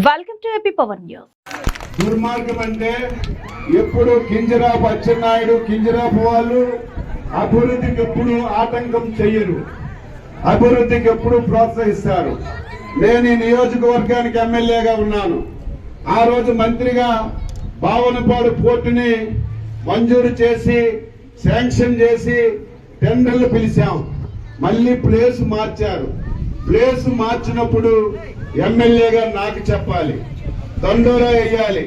Welcome to AP power news. దుర్మార్గం అంటే ఎప్పుడు కింజరాపు అచ్చెన్నాయుడు కింజరాపు వాళ్ళు అభివృద్ధికి ఎప్పుడు ఆటంకం చెయ్యరు, అభివృద్ధికి ఎప్పుడు ప్రోత్సహిస్తారు. నేను ఈ నియోజకవర్గానికి ఎమ్మెల్యేగా ఉన్నాను. ఆ రోజు మంత్రిగా భావనపాడు పోర్టుని మంజూరు చేసి శాంక్షన్ చేసి టెండర్లు పిలిచాం. మళ్ళీ ప్లేస్ మార్చారు. ప్లేస్ మార్చినప్పుడు ఎమ్మెల్యేగా నాకు చెప్పాలి, దండోరా వేయాలి,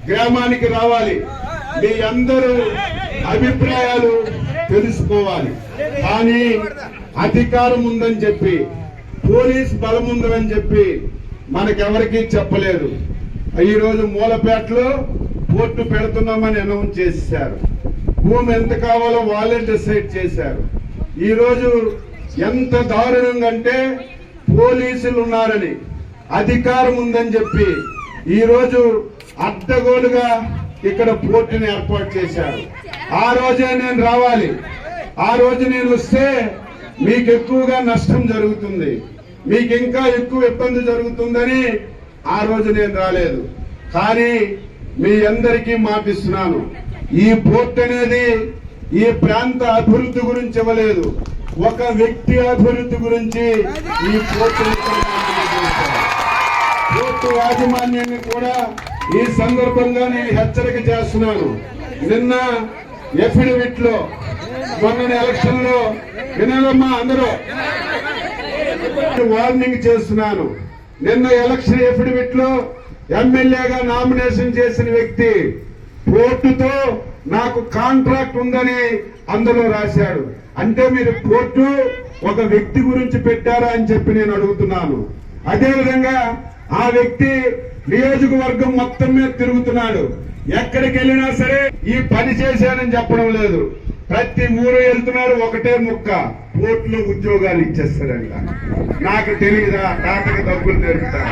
గ్రామానికి రావాలి, మీ అందరూ అభిప్రాయాలు తెలుసుకోవాలి. కానీ అధికారం ఉందని చెప్పి పోలీస్ బలం ఉందని చెప్పి మనకెవరికీ చెప్పలేదు. ఈరోజు మూలపేటలో పోర్టు పెడుతున్నామని అనౌన్స్ చేశారు. భూమి ఎంత కావాలో వాళ్ళే డిసైడ్ చేశారు. ఈరోజు ఎంత దారుణంగా అంటే పోలీసులు ఉన్నారని అధికారం ఉందని చెప్పి ఈరోజు అడ్డగోలుగా ఇక్కడ పోర్టుని ఏర్పాటు చేశారు. ఆ రోజే నేను రావాలి, ఆ రోజు నేను వస్తే మీకు ఎక్కువగా నష్టం జరుగుతుంది, మీకు ఇంకా ఎక్కువ ఇబ్బంది జరుగుతుందని ఆ రోజు నేను రాలేదు. కానీ మీ అందరికీ మాటిస్తున్నాను, ఈ పోర్ట్ అనేది ఈ ప్రాంత అభివృద్ధి గురించి ఇవ్వలేదు, ఒక వ్యక్తి అభివృద్ధి గురించి ఈ పోర్టు యాజమాన్యాన్ని కూడా ఈ సందర్భంగా నేను హెచ్చరిక చేస్తున్నాను. నిన్న ఎఫిడవిట్ లో మొన్న ఎలక్షన్ లో వినాలమ్మా అందరూ వార్నింగ్ చేస్తున్నాను. నిన్న ఎలక్షన్ ఎఫిడవిట్ లో ఎమ్మెల్యేగా నామినేషన్ చేసిన వ్యక్తి పోర్టుతో నాకు కాంట్రాక్ట్ ఉందని అందులో రాశాడు. అంటే మీరు పోర్టు ఒక వ్యక్తి గురించి పెట్టారా అని చెప్పి నేను అడుగుతున్నాను. అదేవిధంగా ఆ వ్యక్తి నియోజకవర్గం మొత్తం మీద తిరుగుతున్నాడు. ఎక్కడికి వెళ్ళినా సరే ఈ పని చేశానని చెప్పడం లేదు. ప్రతి ఊరు వెళ్తున్నారు, ఒకటే ముక్క, పోర్టులో ఉద్యోగాలు ఇచ్చేస్తారంట. నాకు తెలియదా? తాతకి డబ్బులు నేర్పుతారా?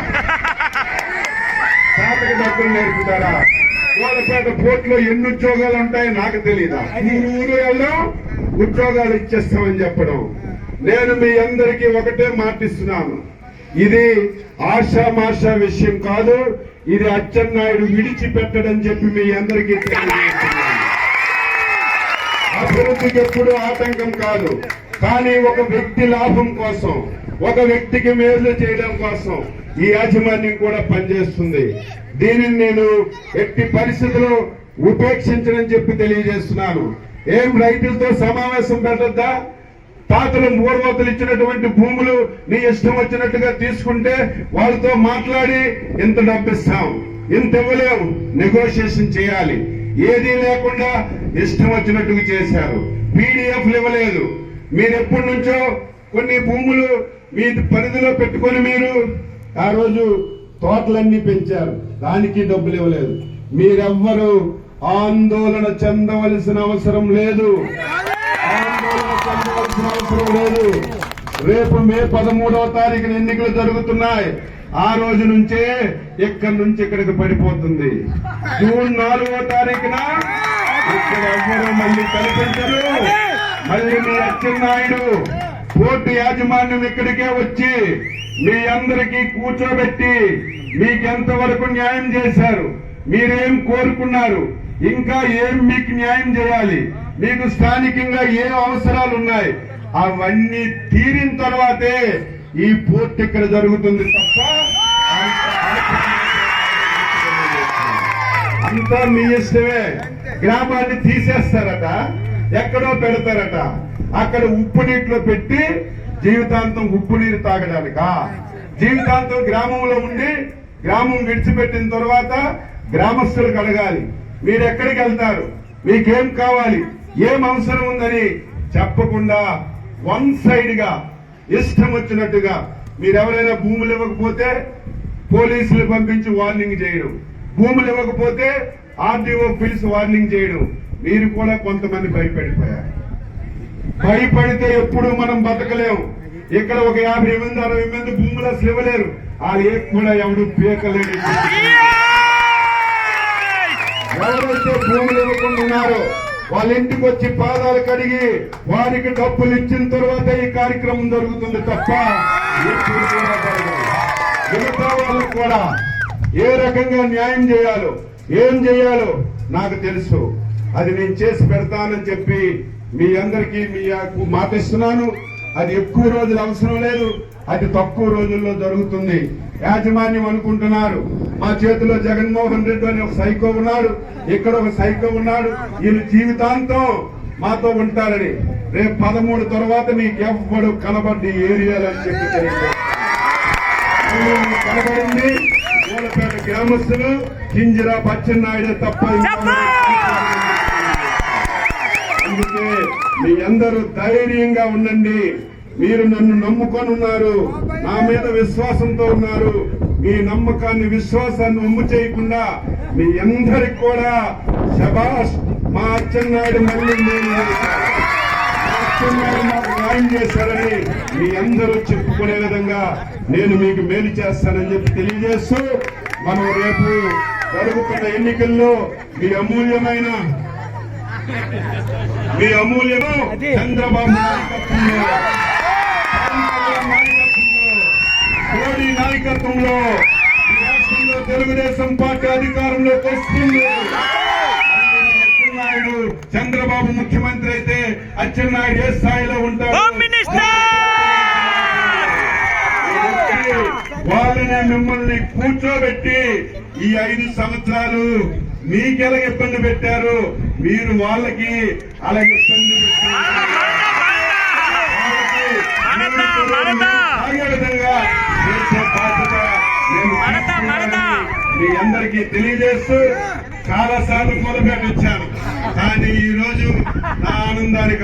తాతకి డబ్బులు నేర్పుతారా? కోలపేట పోర్టులో ఎన్ని ఉద్యోగాలు ఉంటాయి నాకు తెలియదా? ఊరు వెళ్ళడం, ఉద్యోగాలు ఇచ్చేస్తామని చెప్పడం. నేను మీ అందరికీ ఒకటే మాటిస్తున్నాను, ఇది ఆషామాషా విషయం కాదు. ఇది అచ్చెన్నాయుడు విడిచిపెట్టడని చెప్పి మీ అందరికీ తెలియజేస్తున్నాను. అభివృద్ధికి ఎప్పుడు ఆటంకం కాదు, కానీ ఒక వ్యక్తి లాభం కోసం, ఒక వ్యక్తికి మేలు చేయడం కోసం ఈ యాజమాన్యం కూడా పనిచేస్తుంది. దీనిని నేను ఎట్టి పరిస్థితుల్లో ఉపేక్షించనని చెప్పి తెలియజేస్తున్నాను. ఏం రైతులతో సమావేశం పెట్టద్దా? తాతలు మూర్వతులు ఇచ్చినటువంటి భూములు నీ ఇష్టం వచ్చినట్టుగా తీసుకుంటే వాళ్ళతో మాట్లాడి ఇంత డబ్బిస్తాం, ఇంత ఇవ్వలేము, నెగోషియేషన్ చేయాలి. ఏదీ లేకుండా ఇష్టం వచ్చినట్టుగా చేశారు. పీడిఎఫ్లు ఇవ్వలేదు. మీరు ఎప్పటి నుంచో కొన్ని భూములు మీ పరిధిలో పెట్టుకొని మీరు ఆ రోజు తోటలన్నీ పెంచారు, దానికి డబ్బులు ఇవ్వలేదు. మీరెవ్వరూ ఆందోళన చెందవలసిన అవసరం లేదు, అవసరం లేదు. రేపు మే 13వ తారీఖున ఎన్నికలు జరుగుతున్నాయి. ఆ రోజు నుంచే ఇక్కడి నుంచి ఇక్కడికి పడిపోతుంది. జూన్ 4వ తారీఖున ఇక్కడ ఎవ్వరూ మళ్ళీ కనిపించరు. మళ్ళీ మీ అచ్చెన్నాయుడు పోర్టు యాజమాన్యం ఇక్కడికే వచ్చి మీ అందరికీ కూర్చోబెట్టి మీకెంత వరకు న్యాయం చేశారు, మీరేం కోరుకున్నారు, ఇంకా ఏం మీకు న్యాయం చేయాలి, మీకు స్థానికంగా ఏ అవసరాలు ఉన్నాయి, అవన్నీ తీరిన తర్వాతే ఈ పోర్టు ఇక్కడ జరుగుతుంది తప్ప అంతా మీ ఇష్టమే. గ్రామాన్ని తీసేస్తారట, ఎక్కడో పెడతారట, అక్కడ ఉప్పు నీటిలో పెట్టి జీవితాంతం ఉప్పు నీరు తాగడానికా? జీవితాంతం గ్రామంలో ఉండి గ్రామం విడిచిపెట్టిన తర్వాత గ్రామస్తులకు అడగాలి, మీరు ఎక్కడికి వెళ్తారు, మీకేం కావాలి, ఏం అవసరం ఉందని చెప్పకుండా వన్ సైడ్ గా ఇష్టం వచ్చినట్టుగా మీరెవరైనా భూములు ఇవ్వకపోతే పోలీసులు పంపించి వార్నింగ్ చేయడం, భూములు ఇవ్వకపోతే ఆర్డీఓ పిలిచి వార్నింగ్ చేయడం. మీరు కూడా కొంతమంది భయపడిపోయారు. భయపడితే ఎప్పుడు మనం బతకలేము. ఇక్కడ ఒక 50 మంది 60 మంది భూములు అసలు ఇవ్వలేరు, ఆ ఏక్ కూడా ఎవడు పీకలేడు. ఎవరైతే భూములు ఇవ్వకుండా ఉన్నారో వాళ్ళ ఇంటికి వచ్చి పాదాలు కడిగి వారికి డబ్బులు ఇచ్చిన తర్వాత ఈ కార్యక్రమం జరుగుతుంది తప్ప ఎప్పుడు కూడా జరగదు. మిగతా వాళ్ళకు కూడా ఏ రకంగా న్యాయం చేయాలో ఏం చేయాలో నాకు తెలుసు. అది నేను చేసి పెడతానని చెప్పి మీ అందరికీ మాట ఇస్తున్నాను. అది ఎక్కువ రోజులు అవసరం లేదు, అది తక్కువ రోజుల్లో జరుగుతుంది. యాజమాన్యం అనుకుంటున్నారు మా చేతిలో జగన్మోహన్ రెడ్డి అని ఒక సైకో ఉన్నాడు, ఇక్కడ ఒక సైకో ఉన్నాడు, వీళ్ళు జీవితాంతం మాతో ఉంటారని. రేపు 13 తర్వాత నీకు ఎవ్వడు కనబడ్డి ఏరియాలు అని చెప్పి కనబడింది. మూలపేట గ్రామస్తులు కింజరా బచ్చెన్నాయుడే తప్ప. అందుకే మీ అందరూ ధైర్యంగా ఉండండి. మీరు నన్ను నమ్ముకొని ఉన్నారు, నా మీద విశ్వాసంతో ఉన్నారు. మీ నమ్మకాన్ని విశ్వాసాన్ని ఒమ్ము చేయకుండా మీ అందరికి కూడా శభాష్, మా అచ్చెన్నాయుడు మళ్ళీ మాకు న్యాయం చేశారని మీ అందరూ చెప్పుకునే విధంగా నేను మీకు మేలు చేస్తానని చెప్పి తెలియజేస్తూ, మనం రేపు జరుగుతున్న ఎన్నికల్లో మీ అమూల్యము చంద్రబాబు నాయకత్వంలో, మోడీ నాయకత్వంలో ఈ రాష్ట్రంలో తెలుగుదేశం పార్టీ అధికారంలోకి వస్తుంది. అచ్చెన్నాయుడు చంద్రబాబు ముఖ్యమంత్రి అయితే అచ్చెన్నాయుడు ఏ స్థాయిలో ఉంటాడు? వాళ్ళని మిమ్మల్ని కూర్చోబెట్టి ఈ 5 సంవత్సరాలు మీకెలా ఇబ్బంది పెట్టారు, మీరు వాళ్ళకి అలాగే ఇబ్బంది ఆగే విధంగా చేసే బాధ్యత మీ అందరికీ తెలియజేస్తూ, చాలా సార్లు మొదలుపెట్టి వచ్చాను. కానీ ఈ రోజు నా ఆనందానికి